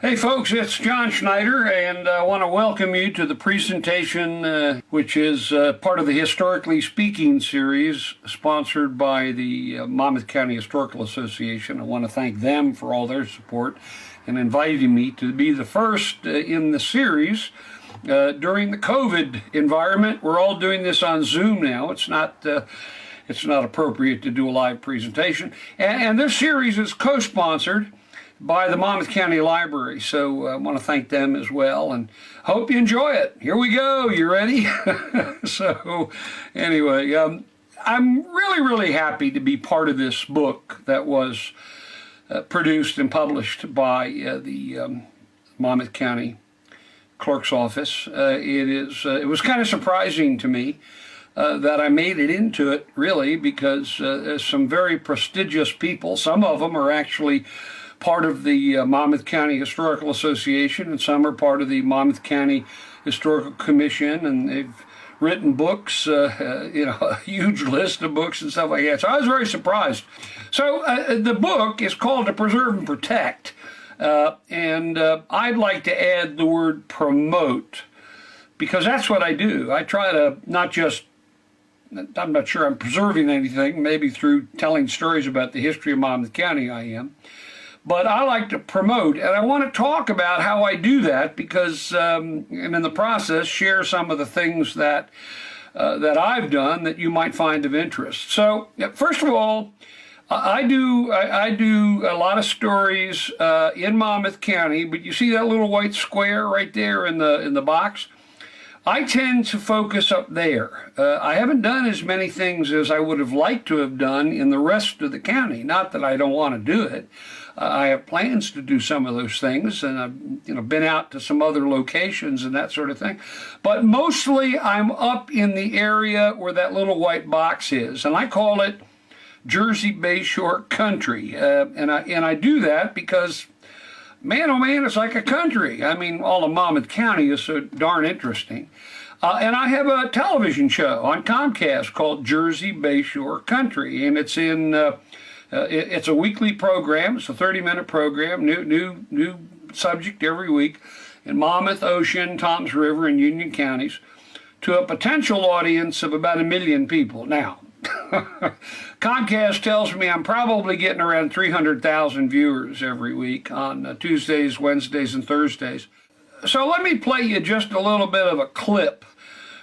Hey folks, it's John Schneider, and I want to welcome you to the presentation, which is part of the Historically Speaking series sponsored by the Monmouth County Historical Association. I want to thank them for all their support and inviting me to be the first in the series during the COVID environment. We're all doing this on Zoom now. It's not appropriate to do a live presentation, and this series is co-sponsored by the Monmouth County Library, so I want to thank them as well, and hope you enjoy it. Here we go. You ready? So anyway, I'm really happy to be part of this book that was produced and published by the Monmouth County Clerk's Office. It was kind of surprising to me that I made it into it, really, because some very prestigious people, some of them are actually part of the Monmouth County Historical Association, and some are part of the Monmouth County Historical Commission, and they've written books, a huge list of books and stuff like that. So I was very surprised. So the book is called To Preserve and Protect, and I'd like to add the word promote, because that's what I do. I try to not just, I'm not sure I'm preserving anything, maybe through telling stories about the history of Monmouth County I am, but I like to promote, and I want to talk about how I do that, because, and in the process, share some of the things that I've done that you might find of interest. So, first of all, I do a lot of stories in Monmouth County, but you see that little white square right there in the box? I tend to focus up there. I haven't done as many things as I would have liked to have done in the rest of the county. Not that I don't want to do it. I have plans to do some of those things, and I've been out to some other locations and that sort of thing. But mostly I'm up in the area where that little white box is, and I call it Jersey Bayshore Country. And I do that because, man, oh man, it's like a country. I mean, all of Monmouth County is so darn interesting. And I have a television show on Comcast called Jersey Bayshore Country, and it's it's a weekly program. It's a 30-minute program, new subject every week, in Monmouth, Ocean, Toms River, and Union counties, to a potential audience of about 1 million people. Now, Comcast tells me I'm probably getting around 300,000 viewers every week on Tuesdays, Wednesdays, and Thursdays. So let me play you just a little bit of a clip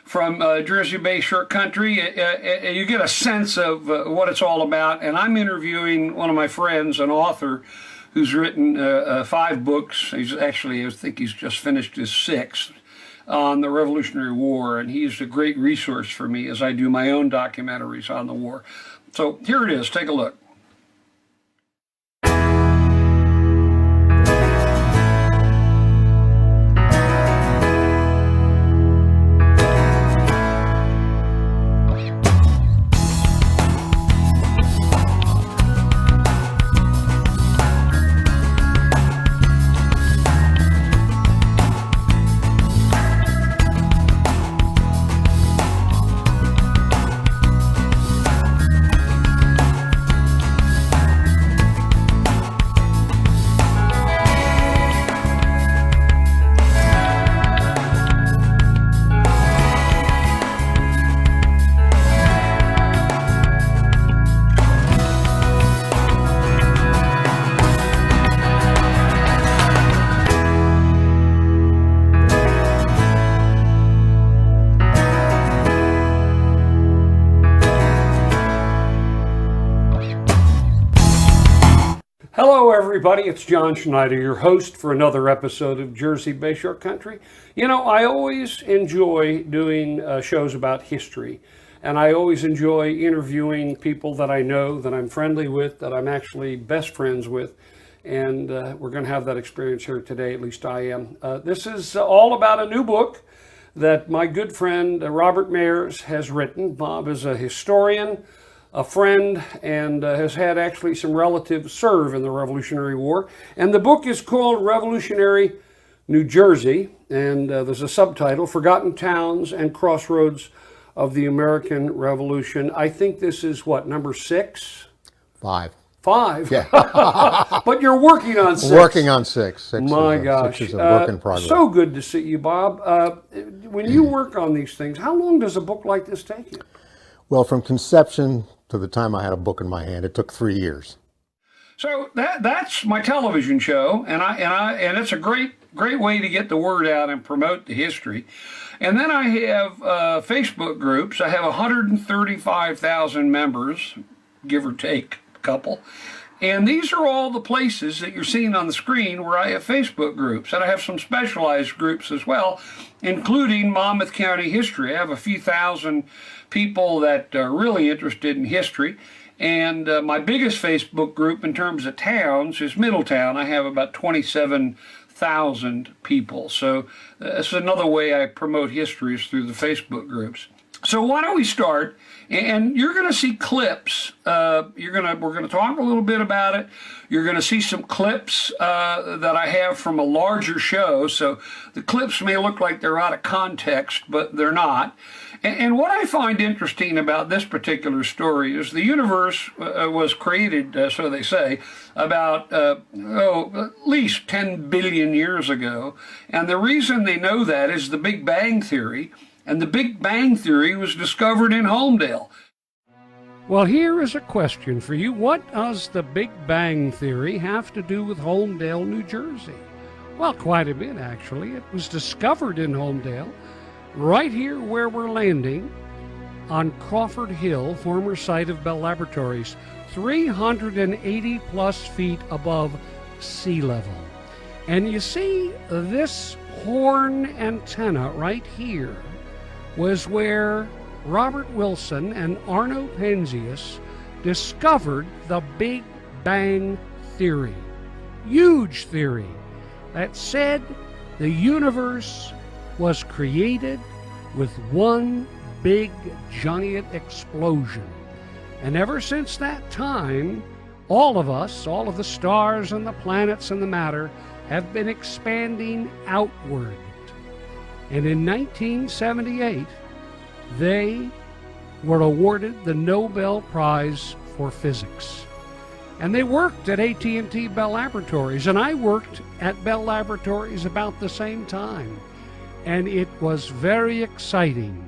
from Jersey Bayshore Country. You get a sense of what it's all about. And I'm interviewing one of my friends, an author, who's written 5 books. I think he's just finished his 6th on the Revolutionary War, and he's a great resource for me as I do my own documentaries on the war. So here it is. Take a look. Hello everybody, it's John Schneider, your host for another episode of Jersey Bayshore Country. You know, I always enjoy doing shows about history, and I always enjoy interviewing people that I know, that I'm friendly with, that I'm actually best friends with, and we're going to have that experience here today, at least I am. This is all about a new book that my good friend Robert Mayers has written. Bob is a historian, a friend, and has had actually some relatives serve in the Revolutionary War. And the book is called Revolutionary New Jersey, and there's a subtitle, Forgotten Towns and Crossroads of the American Revolution. I think this is what, number 6? 5. 5? Yeah. But you're working on 6. Working on 6. My gosh. 6 is a work in progress. So good to see you, Bob. When you work on these things, how long does a book like this take you? Well, from conception to the time I had a book in my hand, it took 3 years. So that's my television show, and it's a great way to get the word out and promote the history. And then I have Facebook groups. I have 135,000 members, give or take a couple. And these are all the places that you're seeing on the screen where I have Facebook groups. And I have some specialized groups as well, including Monmouth County history. I have a few thousand people that are really interested in history. And my biggest Facebook group in terms of towns is Middletown. I have about 27,000 people. So that's another way I promote history is through the Facebook groups. So why don't we start? And you're going to see clips. We're going to talk a little bit about it. You're going to see some clips that I have from a larger show. So the clips may look like they're out of context, but they're not. And what I find interesting about this particular story is the universe was created, so they say, about at least 10 billion years ago. And the reason they know that is the Big Bang Theory. And the Big Bang Theory was discovered in Homedale. Well, here is a question for you. What does the Big Bang Theory have to do with Homedale, New Jersey? Well, quite a bit, actually. It was discovered in Homedale, right here where we're landing, on Crawford Hill, former site of Bell Laboratories, 380 plus feet above sea level. And you see this horn antenna right here was where Robert Wilson and Arno Penzias discovered the Big Bang Theory. Huge theory that said the universe was created with one big giant explosion. And ever since that time, all of us, all of the stars and the planets and the matter, have been expanding outward. And in 1978, they were awarded the Nobel Prize for Physics. And they worked at AT&T Bell Laboratories, and I worked at Bell Laboratories about the same time. And it was very exciting.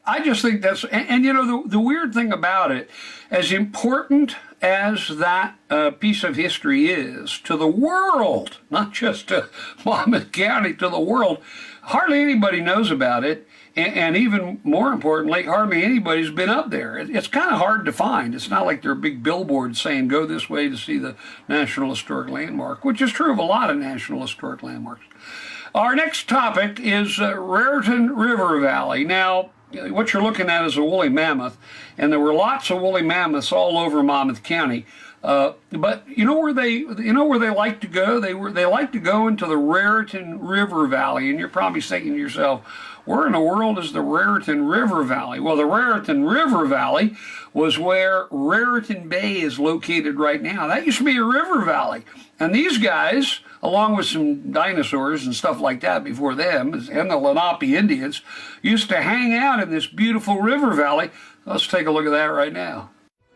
I just think that's, and you know, the weird thing about it, as important as that piece of history is to the world, not just to Monmouth County, to the world, hardly anybody knows about it. And even more importantly, hardly anybody's been up there. It's kind of hard to find. It's not like there are big billboards saying, go this way to see the National Historic Landmark, which is true of a lot of National Historic Landmarks. Our next topic is Raritan River Valley. Now, what you're looking at is a woolly mammoth, and there were lots of woolly mammoths all over Monmouth County. But you know where they like to go? They like to go into the Raritan River Valley, and you're probably thinking to yourself, where in the world is the Raritan River Valley? Well, the Raritan River Valley was where Raritan Bay is located right now. That used to be a river valley, and these guys, along with some dinosaurs and stuff like that before them, and the Lenape Indians, used to hang out in this beautiful river valley. Let's take a look at that right now.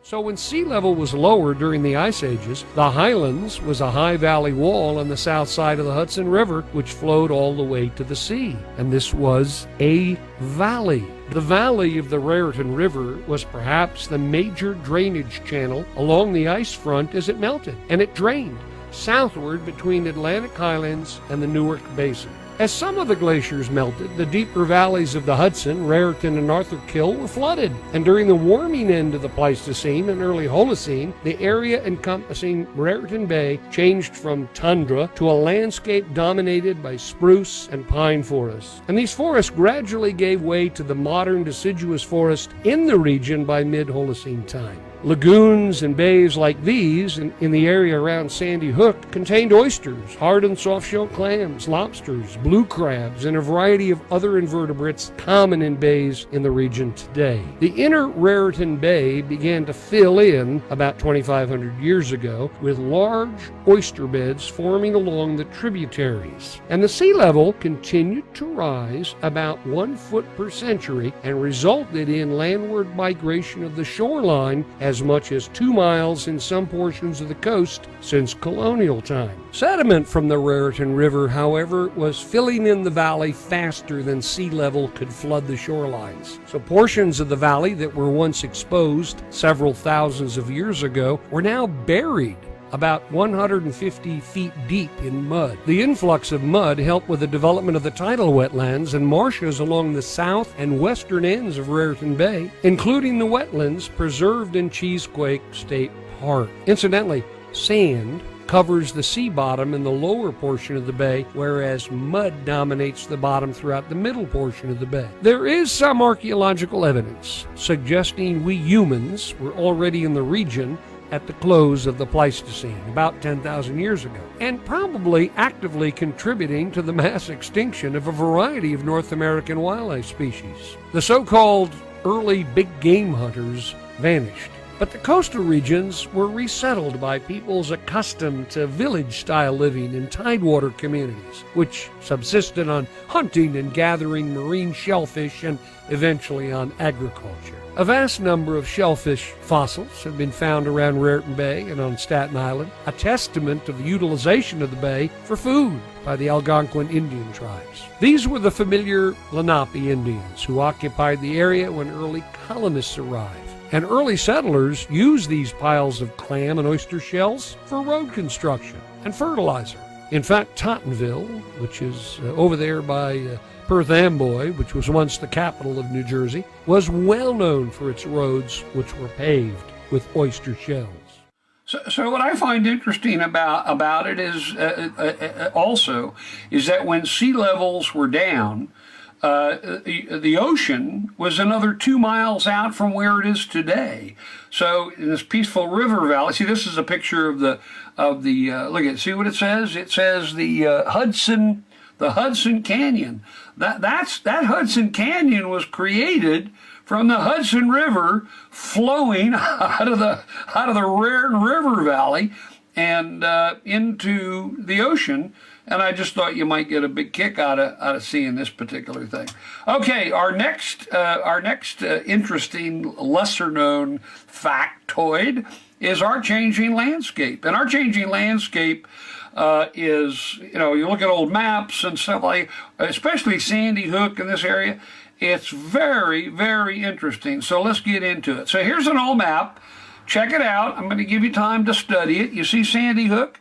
So when sea level was lower during the ice ages, the highlands was a high valley wall on the south side of the Hudson River, which flowed all the way to the sea. And this was a valley. The valley of the Raritan River was perhaps the major drainage channel along the ice front as it melted, and it drained southward between Atlantic Highlands and the Newark Basin. As some of the glaciers melted, the deeper valleys of the Hudson, Raritan and Arthur Kill, were flooded. And during the warming end of the Pleistocene and early Holocene, the area encompassing Raritan Bay changed from tundra to a landscape dominated by spruce and pine forests. And these forests gradually gave way to the modern deciduous forest in the region by mid-Holocene time. Lagoons and bays like these in the area around Sandy Hook contained oysters, hard and soft-shell clams, lobsters, blue crabs, and a variety of other invertebrates common in bays in the region today. The inner Raritan Bay began to fill in about 2,500 years ago with large oyster beds forming along the tributaries. And the sea level continued to rise about 1 foot per century and resulted in landward migration of the shoreline as much as 2 miles in some portions of the coast since colonial time. Sediment from the Raritan River, however, was filling in the valley faster than sea level could flood the shorelines. So portions of the valley that were once exposed several thousands of years ago were now buried about 150 feet deep in mud. The influx of mud helped with the development of the tidal wetlands and marshes along the south and western ends of Raritan Bay, including the wetlands preserved in Cheesequake State Park. Incidentally, sand covers the sea bottom in the lower portion of the bay, whereas mud dominates the bottom throughout the middle portion of the bay. There is some archaeological evidence suggesting we humans were already in the region at the close of the Pleistocene, about 10,000 years ago, and probably actively contributing to the mass extinction of a variety of North American wildlife species. The so-called early big game hunters vanished, but the coastal regions were resettled by peoples accustomed to village-style living in tidewater communities, which subsisted on hunting and gathering marine shellfish and eventually on agriculture. A vast number of shellfish fossils have been found around Raritan Bay and on Staten Island, a testament of the utilization of the bay for food by the Algonquin Indian tribes. These were the familiar Lenape Indians who occupied the area when early colonists arrived. And early settlers used these piles of clam and oyster shells for road construction and fertilizer. In fact, Tottenville, which is over there by Perth Amboy, which was once the capital of New Jersey, was well known for its roads, which were paved with oyster shells. So what I find interesting about it is also is that when sea levels were down, the ocean was another 2 miles out from where it is today. So in this peaceful river valley, see, this is a picture of the look at, see what it says? It says the Hudson Canyon. That Hudson Canyon was created from the Hudson River flowing out of the Raritan River Valley and into the ocean. And I just thought you might get a big kick out of seeing this particular thing. Okay, our next interesting, lesser-known factoid is our changing landscape. And our changing landscape is, you look at old maps and stuff like, especially Sandy Hook in this area. It's very, very interesting. So let's get into it. So here's an old map. Check it out. I'm going to give you time to study it. You see Sandy Hook?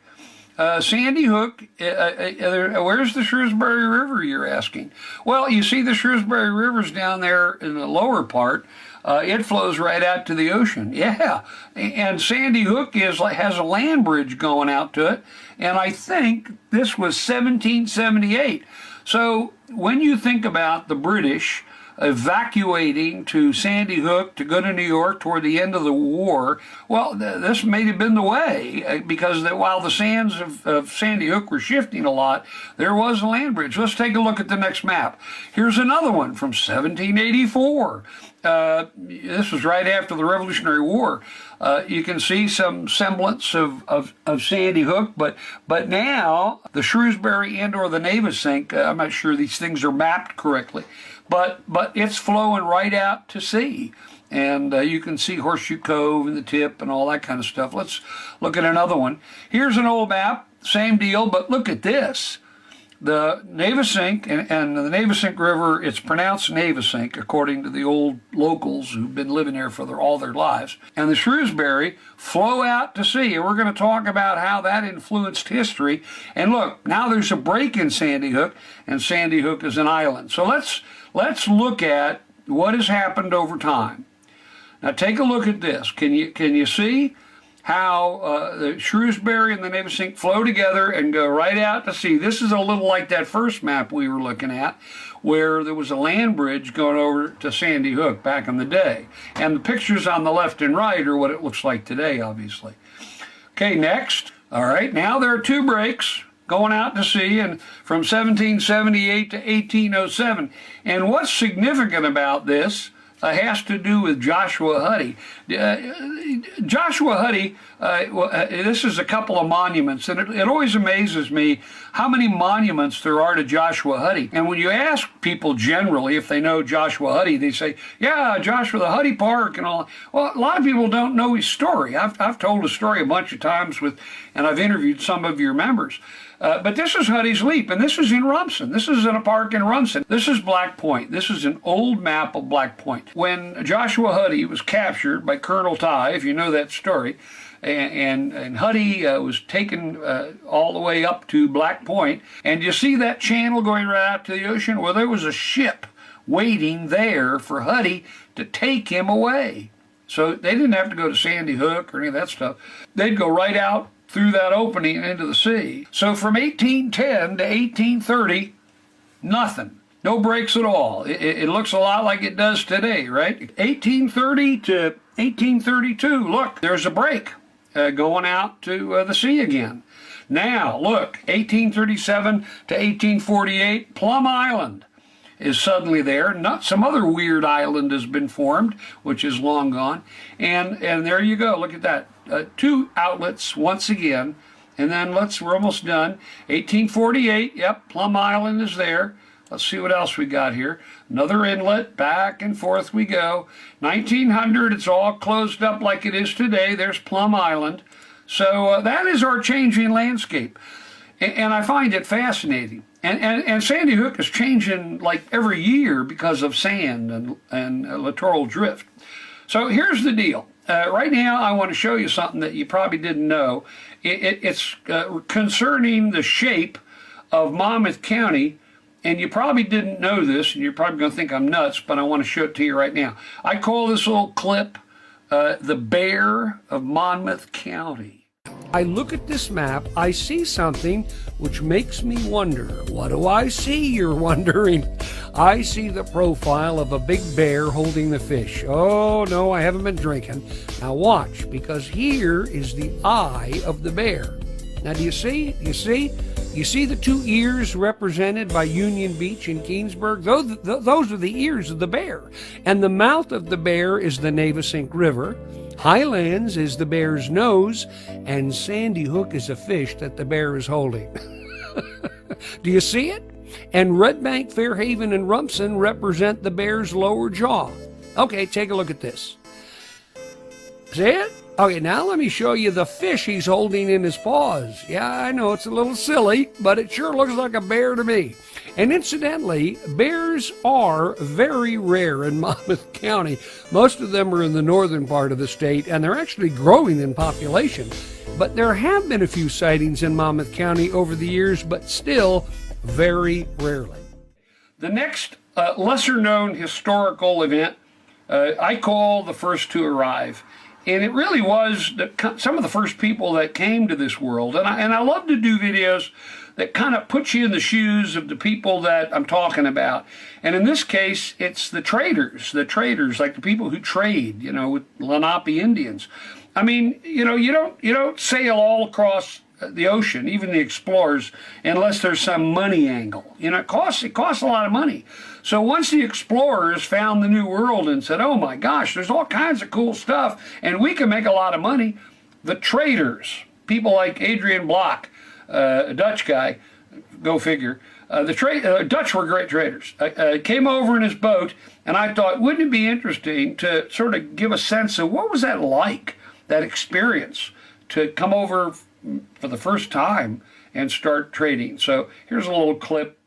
Sandy Hook, where's the Shrewsbury River, you're asking? Well, you see the Shrewsbury River's down there in the lower part. It flows right out to the ocean. Yeah, and Sandy Hook has a land bridge going out to it, and I think this was 1778. So when you think about the British evacuating to Sandy Hook to go to New York toward the end of the war, well, this may have been the way, because while the sands of Sandy Hook were shifting a lot, there was a land bridge. Let's take a look at the next map. Here's another one from 1784. This was right after the Revolutionary War. You can see some semblance of Sandy Hook, but now the Shrewsbury and or the Navesink, I'm not sure these things are mapped correctly, but it's flowing right out to sea. And you can see Horseshoe Cove and the tip and all that kind of stuff. Let's look at another one. Here's an old map, same deal, but look at this. The Navesink and the Navesink River, it's pronounced Navesink according to the old locals who've been living there for all their lives, and the Shrewsbury flow out to sea. And we're going to talk about how that influenced history. And look, now there's a break in Sandy Hook, and Sandy Hook is an island. So let's look at what has happened over time. Now take a look at this. Can you see? how the Shrewsbury and the Navesink flow together and go right out to sea. This is a little like that first map we were looking at, where there was a land bridge going over to Sandy Hook back in the day. And the pictures on the left and right are what it looks like today, obviously. Okay, next. All right, now there are two breaks going out to sea, and from 1778 to 1807. And what's significant about this has to do with Joshua Huddy. Joshua Huddy, this is a couple of monuments, and it always amazes me how many monuments there are to Joshua Huddy. And when you ask people generally if they know Joshua Huddy, they say, yeah, Joshua, the Huddy Park and all. Well, a lot of people don't know his story. I've told his story a bunch of times and I've interviewed some of your members. But this is Huddy's Leap, and this is in Rumson. This is in a park in Rumson. This is Black Point. This is an old map of Black Point. When Joshua Huddy was captured by Colonel Ty, if you know that story, and Huddy was taken all the way up to Black Point, and you see that channel going right out to the ocean? Well, there was a ship waiting there for Huddy to take him away. So they didn't have to go to Sandy Hook or any of that stuff. They'd go right out through that opening into the sea. So from 1810 to 1830, nothing. No breaks at all. It looks a lot like it does today, right? 1830 to 1832, look, there's a break going out to the sea again. Now, look, 1837 to 1848, Plum Island is suddenly there. Not some other weird island has been formed, which is long gone. And there you go. Look at that. Two outlets once again. And then we're almost done. 1848, yep, Plum Island is there. Let's see what else we got here. Another inlet, back and forth we go. 1900, it's all closed up like it is today. There's Plum Island. So that is our changing landscape. And I find it fascinating. And Sandy Hook is changing like every year because of sand and littoral drift. So here's the deal. Right now I want to show you something that you probably didn't know. It's concerning the shape of Monmouth County, and you probably didn't know this, and you're probably going to think I'm nuts, but I want to show it to you right now. I call this little clip the Bear of Monmouth County. I look at this map, I see something which makes me wonder. What do I see, you're wondering? I see the profile of a big bear holding the fish. Oh, no, I haven't been drinking. Now watch, because here is the eye of the bear. Now, do you see? You see the two ears represented by Union Beach and Keensburg? Those are the ears of the bear. And the mouth of the bear is the Navesink River. Highlands is the bear's nose, and Sandy Hook is a fish that the bear is holding. Do you see it? And Red Bank, Fairhaven, and Rumson represent the bear's lower jaw. Okay, take a look at this. See it? Okay, now let me show you the fish he's holding in his paws. Yeah, I know it's a little silly, but it sure looks like a bear to me. And incidentally, bears are very rare in Monmouth County. Most of them are in the northern part of the state, and they're actually growing in population. But there have been a few sightings in Monmouth County over the years, but still very rarely. The next lesser-known historical event I call the first to arrive. And it really was some of the first people that came to this world. And I love to do videos that kind of put you in the shoes of the people that I'm talking about. And in this case, it's the traders, like the people who trade, with Lenape Indians. I mean, you don't sail all across the ocean, even the explorers, unless there's some money angle. It costs a lot of money. So once the explorers found the New World and said, oh my gosh, there's all kinds of cool stuff, and we can make a lot of money, the traders, people like Adrian Block, a Dutch guy, go figure, the Dutch were great traders, came over in his boat, and I thought, wouldn't it be interesting to sort of give a sense of what was that like, that experience, to come over for the first time and start trading. So here's a little clip.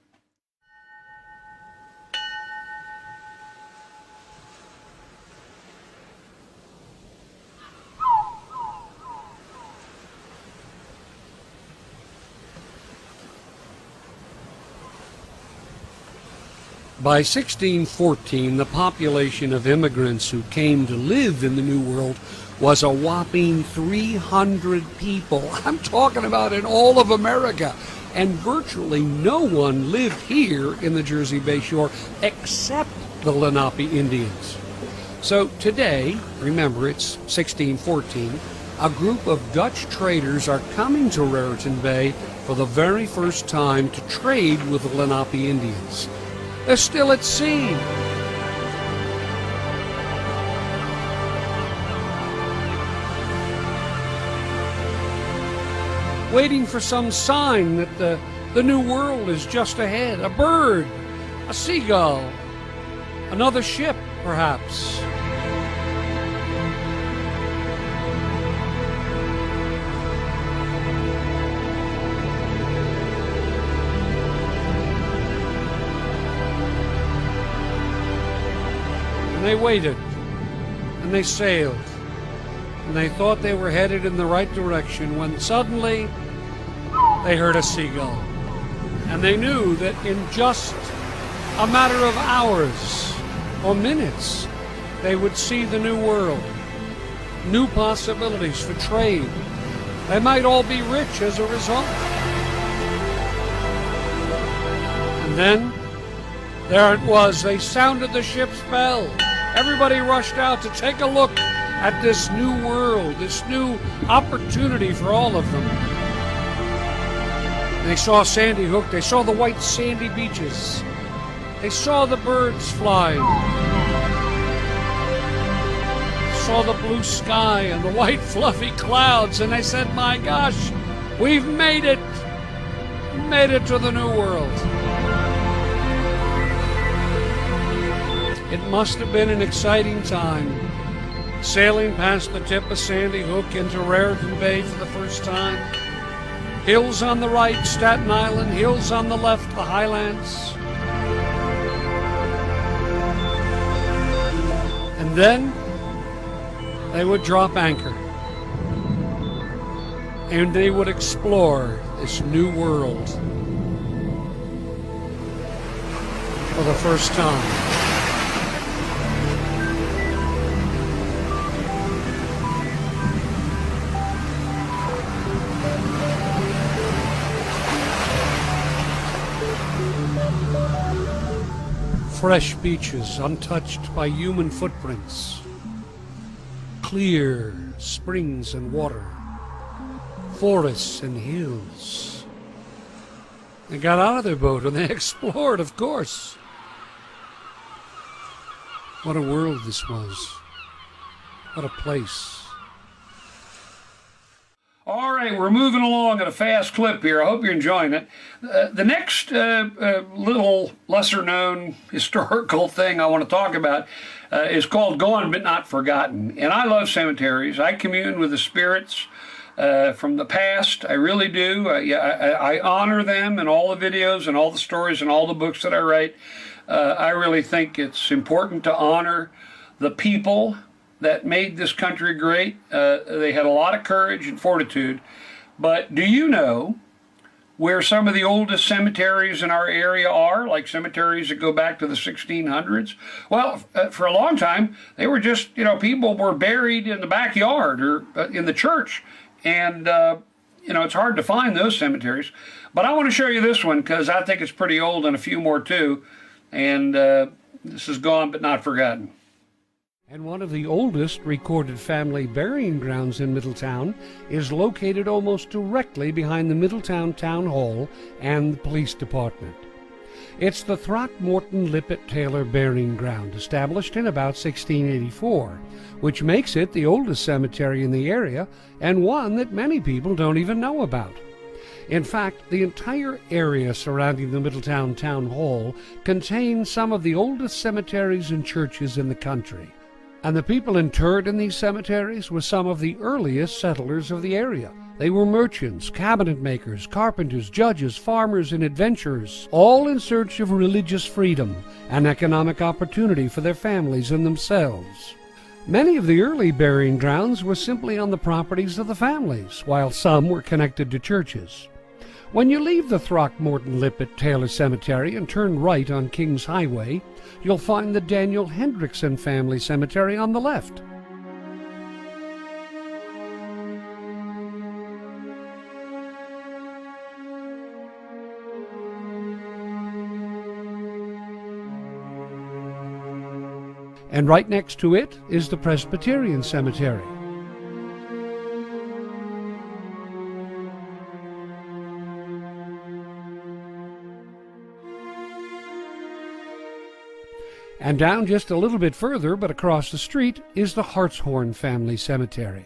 By 1614, the population of immigrants who came to live in the New World was a whopping 300 people. I'm talking about in all of America. And virtually no one lived here in the Jersey Bay Shore except the Lenape Indians. So today, remember it's 1614, a group of Dutch traders are coming to Raritan Bay for the very first time to trade with the Lenape Indians. They're still at sea. Waiting for some sign that the new world is just ahead. A bird, a seagull, another ship, perhaps. And they waited, and they sailed, and they thought they were headed in the right direction when suddenly they heard a seagull. And they knew that in just a matter of hours or minutes, they would see the new world, new possibilities for trade. They might all be rich as a result. And then, there it was. They sounded the ship's bell. Everybody rushed out to take a look at this new world, this new opportunity for all of them. They saw Sandy Hook. They saw the white sandy beaches. They saw the birds flying. Saw the blue sky and the white fluffy clouds, and they said, my gosh, we've made it. Made it to the new world. It must have been an exciting time, sailing past the tip of Sandy Hook into Raritan Bay for the first time. Hills on the right, Staten Island. Hills on the left, the Highlands. And then they would drop anchor. And they would explore this new world for the first time. Fresh beaches untouched by human footprints, clear springs and water, forests and hills. They got out of their boat and they explored, of course. What a world this was. What a place. All right, we're moving along at a fast clip here. I hope you're enjoying it. The next little lesser-known historical thing I want to talk about is called Gone But Not Forgotten. And I love cemeteries. I commune with the spirits from the past. I really do. I honor them in all the videos and all the stories and all the books that I write. I really think it's important to honor the people that made this country great. They had a lot of courage and fortitude. But do you know where some of the oldest cemeteries in our area are, like cemeteries that go back to the 1600s? Well, for a long time, they were just, people were buried in the backyard or in the church. And, it's hard to find those cemeteries. But I want to show you this one because I think it's pretty old and a few more too. And this is Gone But Not Forgotten. And one of the oldest recorded family burying grounds in Middletown is located almost directly behind the Middletown Town Hall and the police department. It's the Throckmorton Lippett Taylor Burying Ground, established in about 1684, which makes it the oldest cemetery in the area and one that many people don't even know about. In fact, the entire area surrounding the Middletown Town Hall contains some of the oldest cemeteries and churches in the country. And the people interred in these cemeteries were some of the earliest settlers of the area. They were merchants, cabinet makers, carpenters, judges, farmers, and adventurers, all in search of religious freedom and economic opportunity for their families and themselves. Many of the early burying grounds were simply on the properties of the families, while some were connected to churches. When you leave the Throckmorton Lip at Taylor Cemetery and turn right on Kings Highway, you'll find the Daniel Hendrickson Family Cemetery on the left. And right next to it is the Presbyterian Cemetery. And down just a little bit further, but across the street, is the Hartshorn Family Cemetery.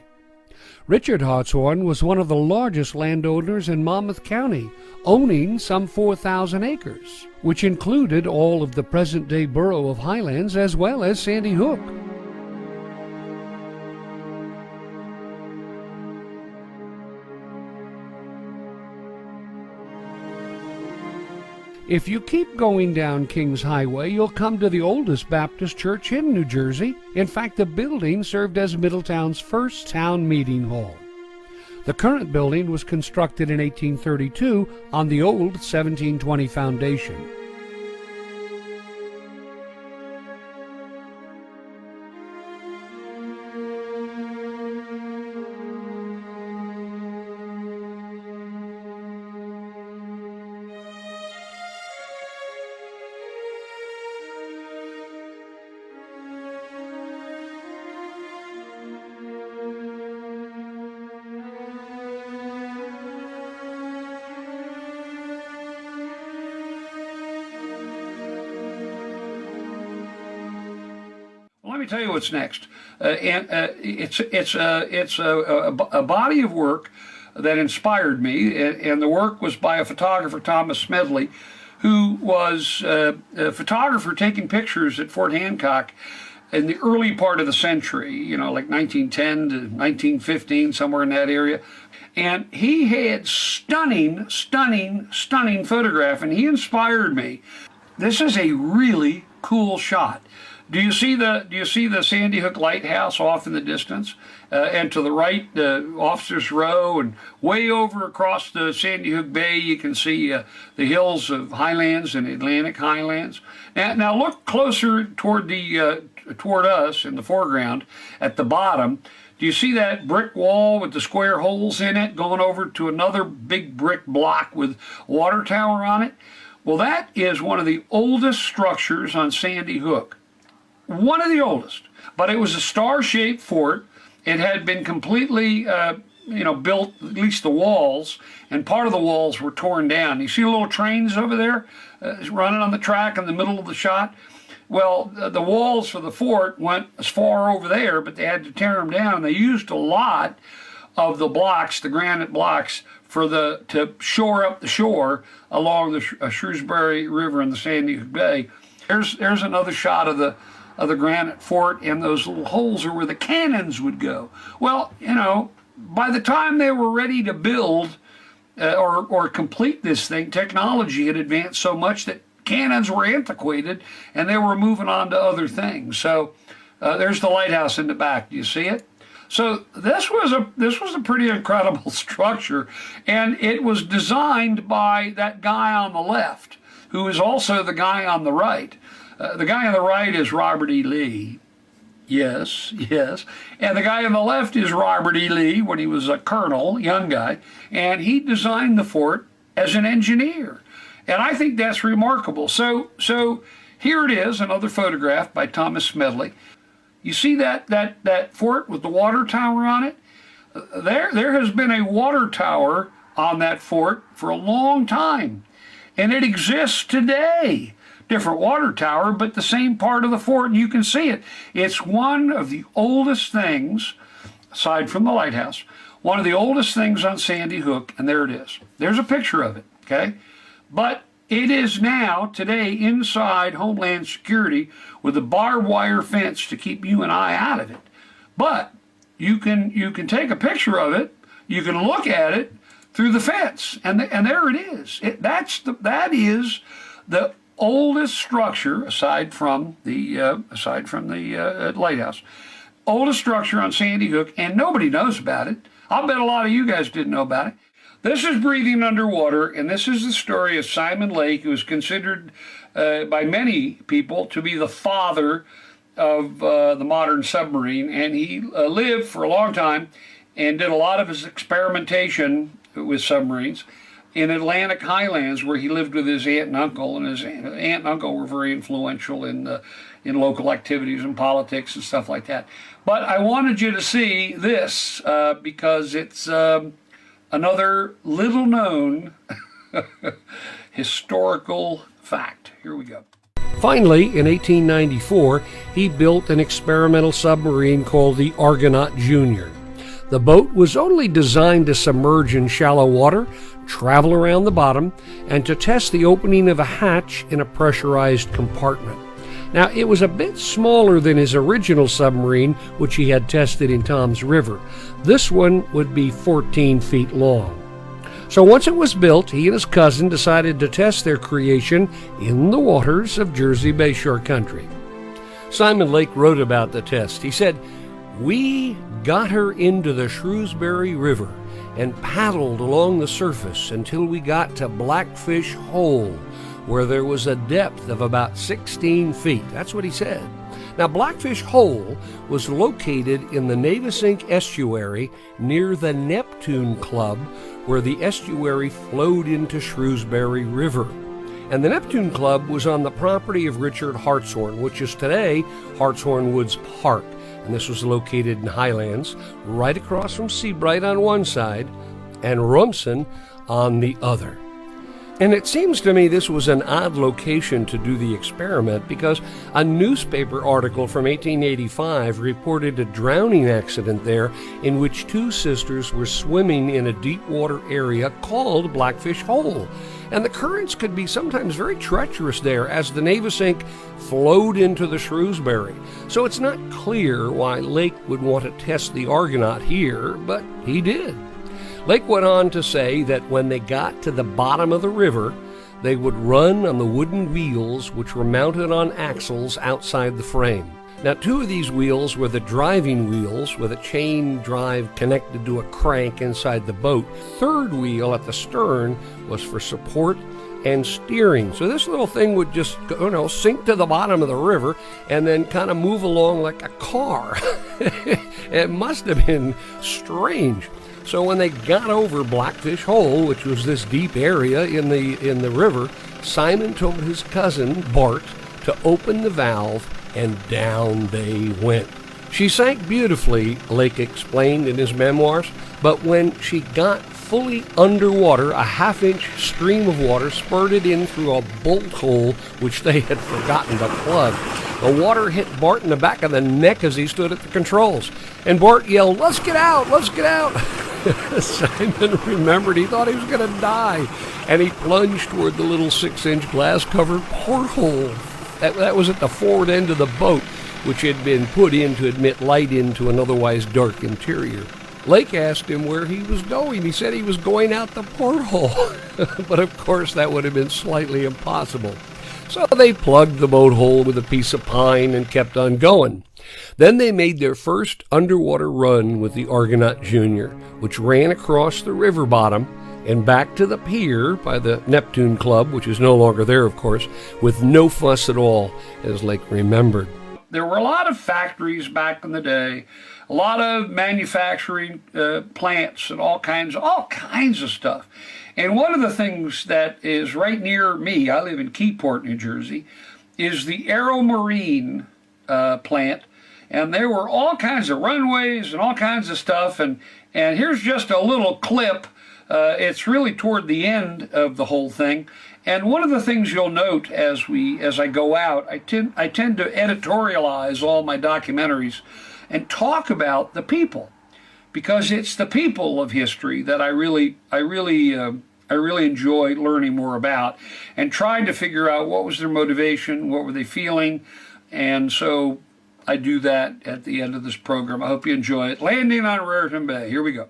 Richard Hartshorn was one of the largest landowners in Monmouth County, owning some 4,000 acres, which included all of the present-day borough of Highlands as well as Sandy Hook. If you keep going down Kings Highway, you'll come to the oldest Baptist church in New Jersey. In fact, the building served as Middletown's first town meeting hall. The current building was constructed in 1832 on the old 1720 foundation. Let me tell you what's next. It's a body of work that inspired me, and the work was by a photographer, Thomas Smedley, who was a photographer taking pictures at Fort Hancock in the early part of the century, you know, like 1910 to 1915, somewhere in that area. And he had stunning photograph, and he inspired me. This is a really cool shot. Do you see the Sandy Hook Lighthouse off in the distance? And to the right, the Officers Row, and way over across the Sandy Hook Bay, you can see the hills of Highlands and Atlantic Highlands. Now look closer toward us in the foreground at the bottom. Do you see that brick wall with the square holes in it going over to another big brick block with a water tower on it? Well, that is one of the oldest structures on Sandy Hook. One of the oldest, but it was a star-shaped fort. It had been completely, built, at least the walls, and part of the walls were torn down. You see the little trains over there running on the track in the middle of the shot? Well, the walls for the fort went as far over there, but they had to tear them down. They used a lot of the blocks, the granite blocks, to shore up the shore along the Shrewsbury River and the Sandy Hook Bay. There's another shot of the granite fort, and those little holes are where the cannons would go. Well, by the time they were ready to build or complete this thing, technology had advanced so much that cannons were antiquated, and they were moving on to other things. So there's the lighthouse in the back. Do you see it? So this was a pretty incredible structure, and it was designed by that guy on the left, who is also the guy on the right. The guy on the right is Robert E. Lee. Yes. And the guy on the left is Robert E. Lee when he was a colonel, young guy, and he designed the fort as an engineer. And I think that's remarkable. So here it is, another photograph by Thomas Smedley. You see that fort with the water tower on it? There has been a water tower on that fort for a long time, and it exists today. Different water tower, but the same part of the fort, and you can see it. It's one of the oldest things, aside from the lighthouse, one of the oldest things on Sandy Hook, and there it is. There's a picture of it, okay? But it is now, today, inside Homeland Security with a barbed wire fence to keep you and I out of it. But you can take a picture of it, you can look at it through the fence, and there it is. That is the oldest structure, aside from the lighthouse, oldest structure on Sandy Hook, and nobody knows about it. I'll bet a lot of you guys didn't know about it. This is Breathing Underwater, and this is the story of Simon Lake, who is considered by many people to be the father of the modern submarine. And he lived for a long time and did a lot of his experimentation with submarines in Atlantic Highlands, where he lived with his aunt and uncle, and his aunt and uncle were very influential in local activities and politics and stuff like that. But I wanted you to see this because it's another little known historical fact. Here we go. Finally, in 1894, he built an experimental submarine called the Argonaut Jr. The boat was only designed to submerge in shallow water, travel around the bottom, and to test the opening of a hatch in a pressurized compartment. Now, it was a bit smaller than his original submarine, which he had tested in Toms River. This one would be 14 feet long. So once it was built, he and his cousin decided to test their creation in the waters of Jersey Bay Shore Country. Simon Lake wrote about the test. He said, "We got her into the Shrewsbury River and paddled along the surface until we got to Blackfish Hole, where there was a depth of about 16 feet. That's what he said. Now, Blackfish Hole was located in the Navesink estuary near the Neptune Club, where the estuary flowed into Shrewsbury River. And the Neptune Club was on the property of Richard Hartshorn, which is today Hartshorn Woods Park. And this was located in Highlands, right across from Seabright on one side and Rumson on the other. And it seems to me this was an odd location to do the experiment, because a newspaper article from 1885 reported a drowning accident there in which two sisters were swimming in a deep water area called Blackfish Hole. And the currents could be sometimes very treacherous there as the Navesink flowed into the Shrewsbury. So it's not clear why Lake would want to test the Argonaut here, but he did. Lake went on to say that when they got to the bottom of the river, they would run on the wooden wheels which were mounted on axles outside the frame. Now, two of these wheels were the driving wheels with a chain drive connected to a crank inside the boat. Third wheel at the stern was for support and steering. So this little thing would just, sink to the bottom of the river and then kind of move along like a car. It must have been strange. So when they got over Blackfish Hole, which was this deep area in the river, Simon told his cousin, Bart, to open the valve, and down they went. She sank beautifully, Lake explained in his memoirs, but when she got fully underwater, a half-inch stream of water spurted in through a bolt hole which they had forgotten to plug. The water hit Bart in the back of the neck as he stood at the controls, and Bart yelled, "Let's get out! Let's get out!" Simon remembered he thought he was going to die, and he plunged toward the little 6-inch glass-covered porthole. That was at the forward end of the boat, which had been put in to admit light into an otherwise dark interior. Lake asked him where he was going. He said he was going out the porthole, but of course that would have been slightly impossible. So they plugged the boat hole with a piece of pine and kept on going. Then they made their first underwater run with the Argonaut Jr., which ran across the river bottom and back to the pier by the Neptune Club, which is no longer there, of course, with no fuss at all, as Lake remembered. There were a lot of factories back in the day, a lot of manufacturing plants and all kinds of stuff. And one of the things that is right near me, I live in Keyport, New Jersey, is the Aero Marine plant. And there were all kinds of runways and all kinds of stuff. And here's just a little clip. It's really toward the end of the whole thing. And one of the things you'll note as I go out, I tend to editorialize all my documentaries and talk about the people, because it's the people of history that I really enjoy learning more about, and trying to figure out what was their motivation, what were they feeling. And so I do that at the end of this program. I hope you enjoy it. Landing on Raritan Bay. Here we go.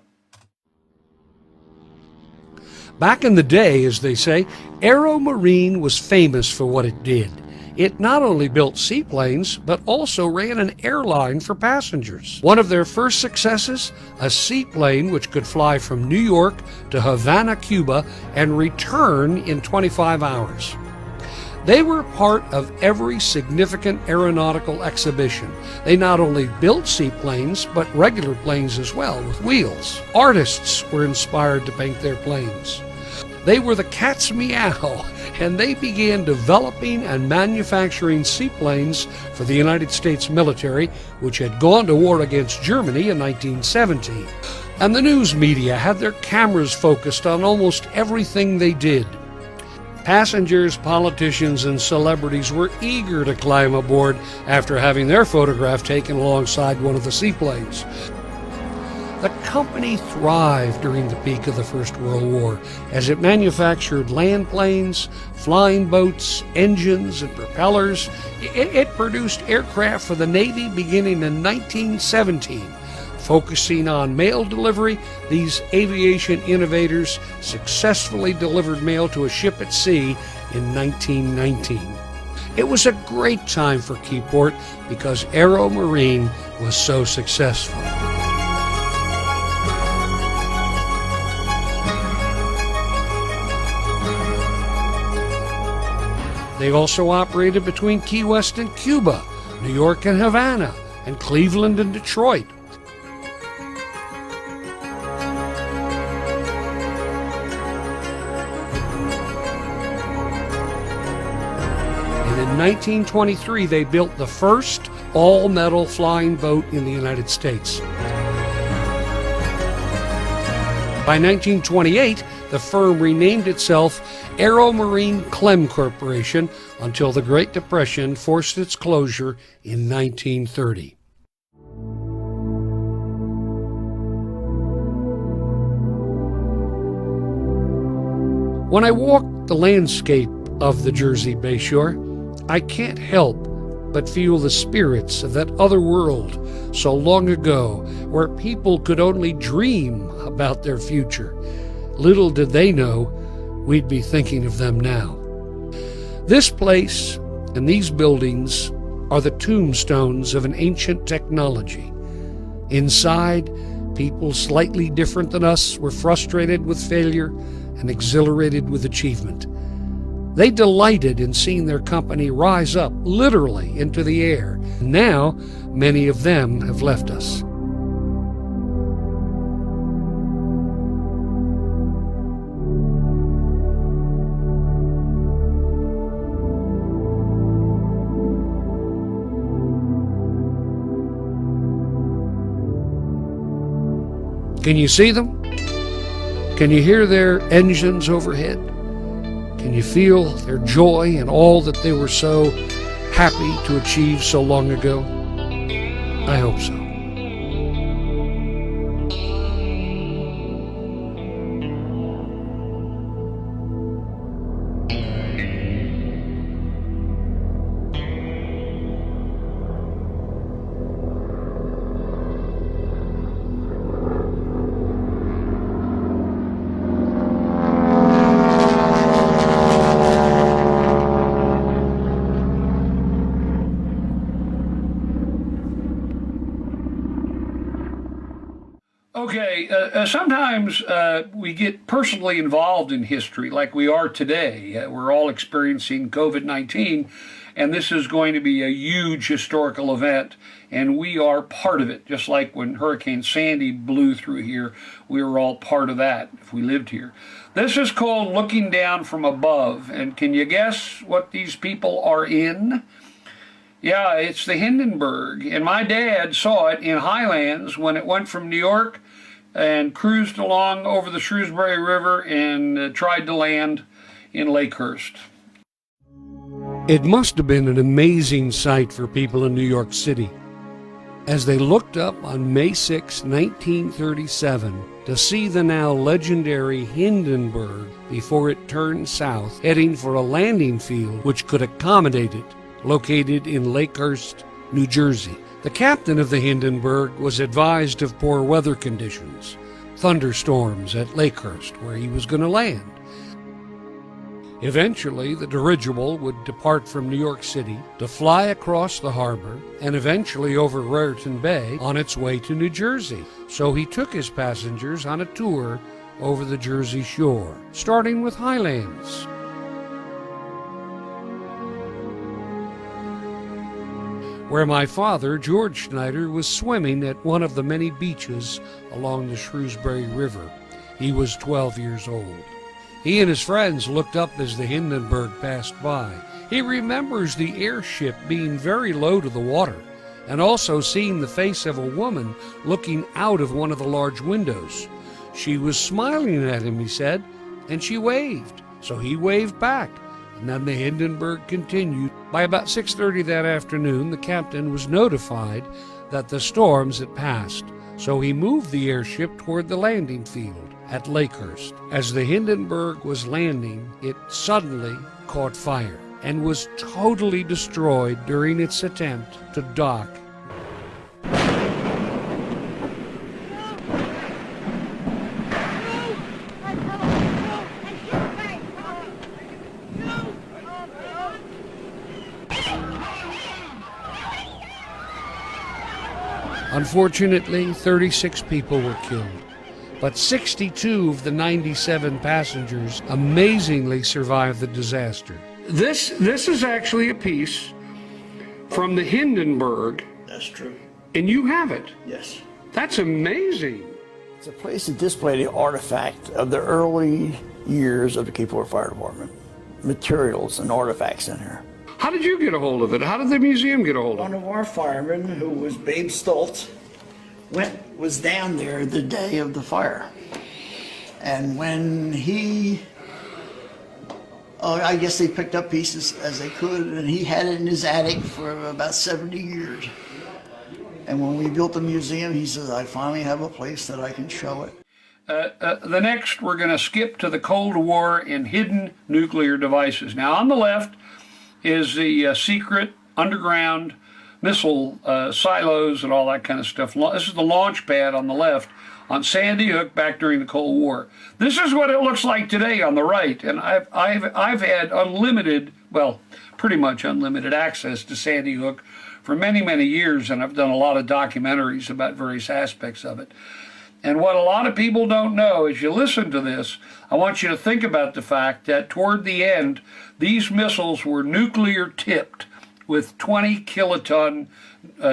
Back in the day, as they say, Aero Marine was famous for what it did. It not only built seaplanes, but also ran an airline for passengers. One of their first successes, a seaplane which could fly from New York to Havana, Cuba, and return in 25 hours. They were part of every significant aeronautical exhibition. They not only built seaplanes, but regular planes as well, with wheels. Artists were inspired to paint their planes. They were the cat's meow, and they began developing and manufacturing seaplanes for the United States military, which had gone to war against Germany in 1917. And the news media had their cameras focused on almost everything they did. Passengers, politicians, and celebrities were eager to climb aboard after having their photograph taken alongside one of the seaplanes. The company thrived during the peak of the First World War as it manufactured land planes, flying boats, engines, and propellers. It produced aircraft for the Navy beginning in 1917. Focusing on mail delivery, these aviation innovators successfully delivered mail to a ship at sea in 1919. It was a great time for Keyport because Aero Marine was so successful. They also operated between Key West and Cuba, New York and Havana, and Cleveland and Detroit. And in 1923, they built the first all-metal flying boat in the United States. By 1928, the firm renamed itself Aero Marine Clem Corporation until the Great Depression forced its closure in 1930. When I walk the landscape of the Jersey Bayshore, I can't help but feel the spirits of that other world so long ago where people could only dream about their future. Little did they know we'd be thinking of them now. This place and these buildings are the tombstones of an ancient technology. Inside, people slightly different than us were frustrated with failure and exhilarated with achievement. They delighted in seeing their company rise up literally into the air. Now, many of them have left us. Can you see them? Can you hear their engines overhead? Can you feel their joy and all that they were so happy to achieve so long ago? I hope so. Okay, sometimes we get personally involved in history like we are today. We're all experiencing COVID-19, and this is going to be a huge historical event, and we are part of it. Just like when Hurricane Sandy blew through here, we were all part of that if we lived here. This is called Looking Down from Above, and can you guess what these people are in? Yeah, it's the Hindenburg, and my dad saw it in Highlands when it went from New York and cruised along over the Shrewsbury River and tried to land in Lakehurst. It must have been an amazing sight for people in New York City as they looked up on May 6, 1937, to see the now legendary Hindenburg before it turned south, heading for a landing field which could accommodate it, located in Lakehurst, New Jersey. The captain of the Hindenburg was advised of poor weather conditions, thunderstorms at Lakehurst, where he was going to land. Eventually, the dirigible would depart from New York City to fly across the harbor and eventually over Raritan Bay on its way to New Jersey. So he took his passengers on a tour over the Jersey shore, starting with Highlands. Where my father, George Schneider, was swimming at one of the many beaches along the Shrewsbury River. He was 12 years old. He and his friends looked up as the Hindenburg passed by. He remembers the airship being very low to the water and also seeing the face of a woman looking out of one of the large windows. She was smiling at him, he said, and she waved. So he waved back. And then the Hindenburg continued. By about 6:30 that afternoon, the captain was notified that the storms had passed, so he moved the airship toward the landing field at Lakehurst. As the Hindenburg was landing, it suddenly caught fire and was totally destroyed during its attempt to dock. Unfortunately, 36 people were killed, but 62 of the 97 passengers amazingly survived the disaster. This is actually a piece from the Hindenburg. That's true. And you have it. Yes. That's amazing. It's a place to display the artifact of the early years of the Cape Fire Fire Department. Materials and artifacts in here. How did you get a hold of it? How did the museum get a hold of One it? of our firemen, who was Babe Stoltz, was down there the day of the fire. And when I guess they picked up pieces as they could, and he had it in his attic for about 70 years. And when we built the museum, he says, I finally have a place that I can show it. The next, we're going to skip to the Cold War and hidden nuclear devices. Now, on the left is the secret underground missile silos and all that kind of stuff. This is the launch pad on the left on Sandy Hook back during the Cold War. This is what it looks like today on the right, and I've had unlimited, well, pretty much unlimited access to Sandy Hook for many, many years, and I've done a lot of documentaries about various aspects of it. And what a lot of people don't know, as you listen to this, I want you to think about the fact that toward the end, these missiles were nuclear tipped with 20 kiloton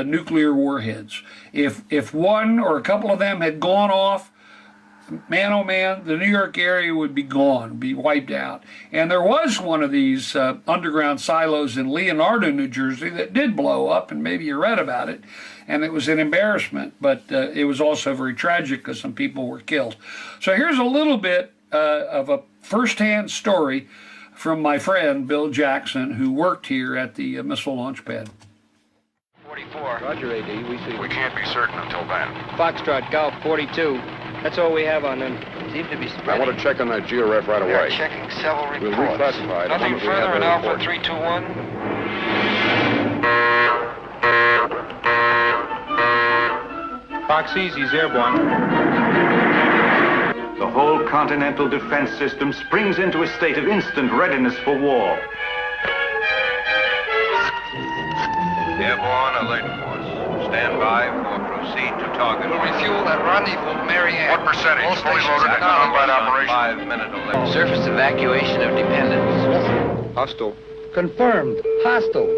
nuclear warheads. If one or a couple of them had gone off, man oh man, the New York area would be gone, be wiped out. And there was one of these underground silos in Leonardo, New Jersey that did blow up, and maybe you read about it, and it was an embarrassment, but it was also very tragic because some people were killed. So here's a little bit of a first-hand story from my friend Bill Jackson, who worked here at the missile launch pad. 44. Roger, AD. We see. We can't be certain until then. Foxtrot, Golf 42. That's all we have on them. Seem to be spreading. I want to check on that GRF right We are away. checking several We'll reports. reclassify it. Nothing as soon as we have further in their Alpha report. 321. Fox Easy's airborne. The whole continental defense system springs into a state of instant readiness for war. Airborne alert force. Stand by for proceed to target. We'll refuel at rendezvous, Marianne. What percentage? All Fully stations loaded, combat operation. 5-minute alert. Surface evacuation of dependents. Hostile. Confirmed. Hostile.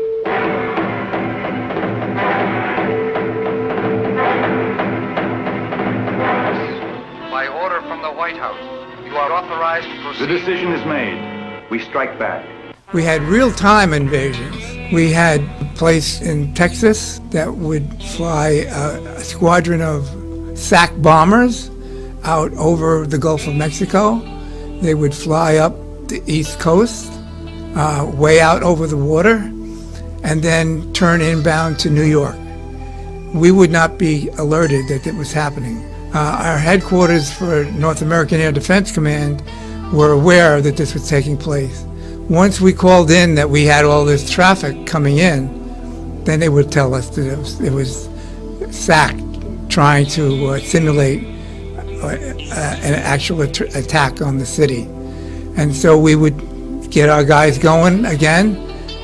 By order from the White House, you are authorized to proceed. The decision is made. We strike back. We had real-time invasions. We had a place in Texas that would fly a squadron of SAC bombers out over the Gulf of Mexico. They would fly up the East Coast, way out over the water, and then turn inbound to New York. We would not be alerted that it was happening. Our headquarters for North American Air Defense Command were aware that this was taking place. Once we called in that we had all this traffic coming in, then they would tell us that it was SAC trying to simulate an actual attack on the city. And so we would get our guys going again,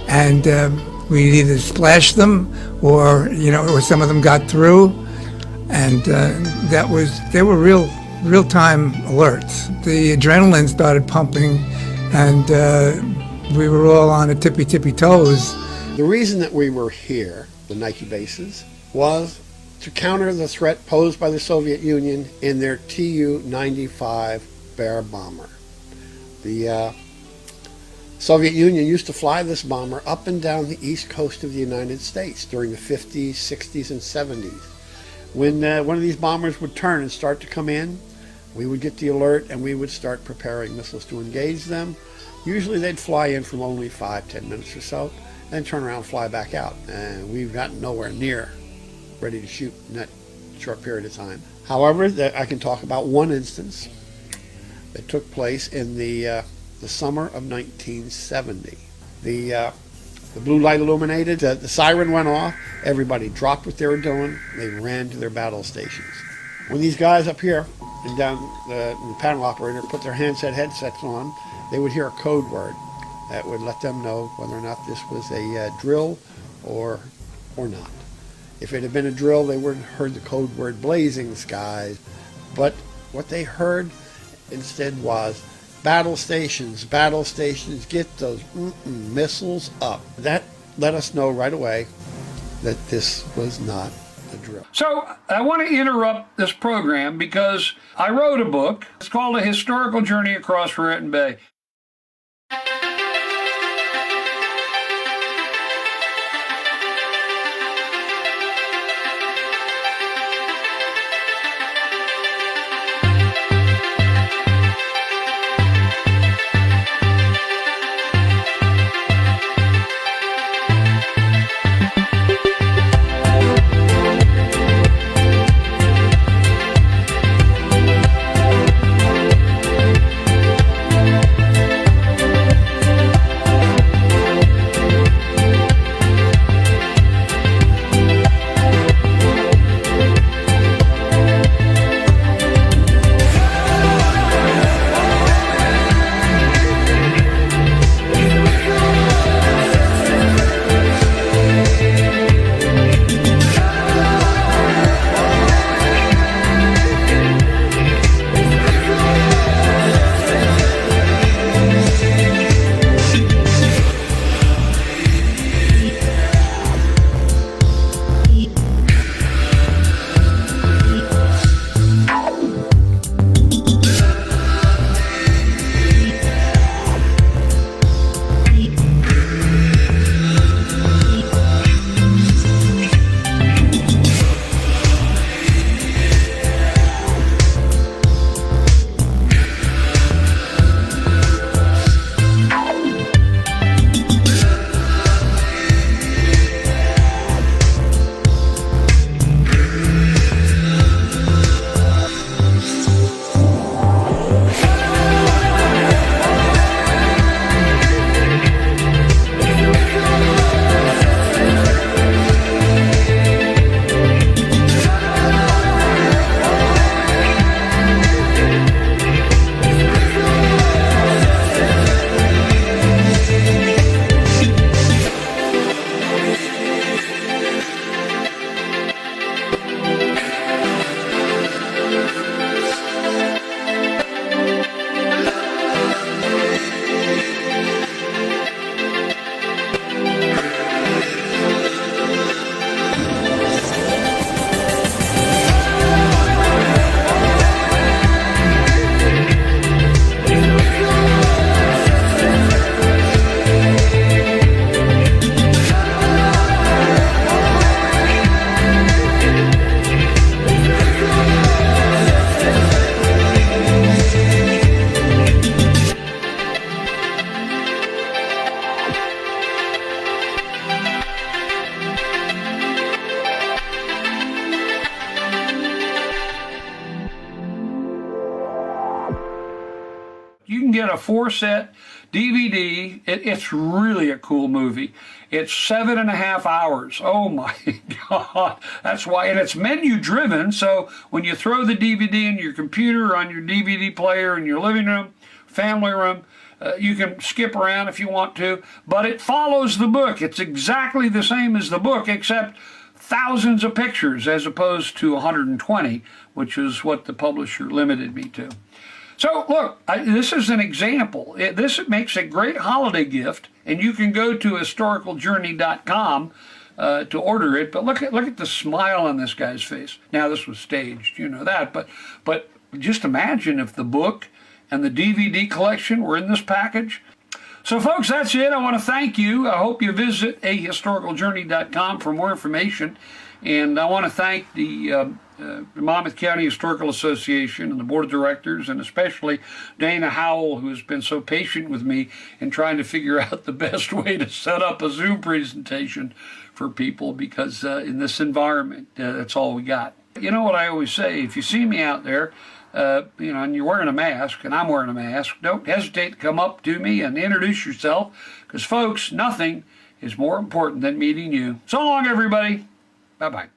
and we'd either splash them, or or some of them got through, and they were real-time alerts. The adrenaline started pumping, and we were all on the tippy toes. The reason that we were here, the Nike bases, was to counter the threat posed by the Soviet Union in their Tu-95 Bear bomber. The Soviet Union used to fly this bomber up and down the east coast of the United States during the 50s, 60s, and 70s. When one of these bombers would turn and start to come in, we would get the alert and we would start preparing missiles to engage them. Usually they'd fly in from only 5-10 minutes or so, and turn around and fly back out. And we've gotten nowhere near ready to shoot in that short period of time. However, I can talk about one instance that took place in the summer of 1970. The blue light illuminated, the siren went off, everybody dropped what they were doing, they ran to their battle stations. When these guys up here and down the panel operator put their handset headsets on, they would hear a code word that would let them know whether or not this was a drill or not. If it had been a drill, they would have heard the code word blazing skies, but what they heard instead was battle stations, get those missiles up. That let us know right away that this was not a drill. So I want to interrupt this program because I wrote a book. It's called A Historical Journey Across Raritan Bay. You can get a 4-set DVD. It's really a cool movie. It's 7.5 hours. Oh my God. That's why, and it's menu driven. So when you throw the DVD in your computer or on your DVD player in your living room, family room. You can skip around if you want to, but it follows the book. It's exactly the same as the book, except thousands of pictures as opposed to 120, which is what the publisher limited me to. So look, this is an example. This makes a great holiday gift, and you can go to historicaljourney.com to order it. But look at the smile on this guy's face. Now this was staged, you know that, but just imagine if the book and the DVD collection were in this package. So folks, that's it. I want to thank you. I hope you visit ahistoricaljourney.com for more information. And I want to thank the Monmouth County Historical Association and the Board of Directors, and especially Dana Howell, who has been so patient with me in trying to figure out the best way to set up a Zoom presentation for people, because in this environment, that's all we got. You know what I always say, if you see me out there, and you're wearing a mask, and I'm wearing a mask, don't hesitate to come up to me and introduce yourself, because folks, nothing is more important than meeting you. So long, everybody. Bye-bye.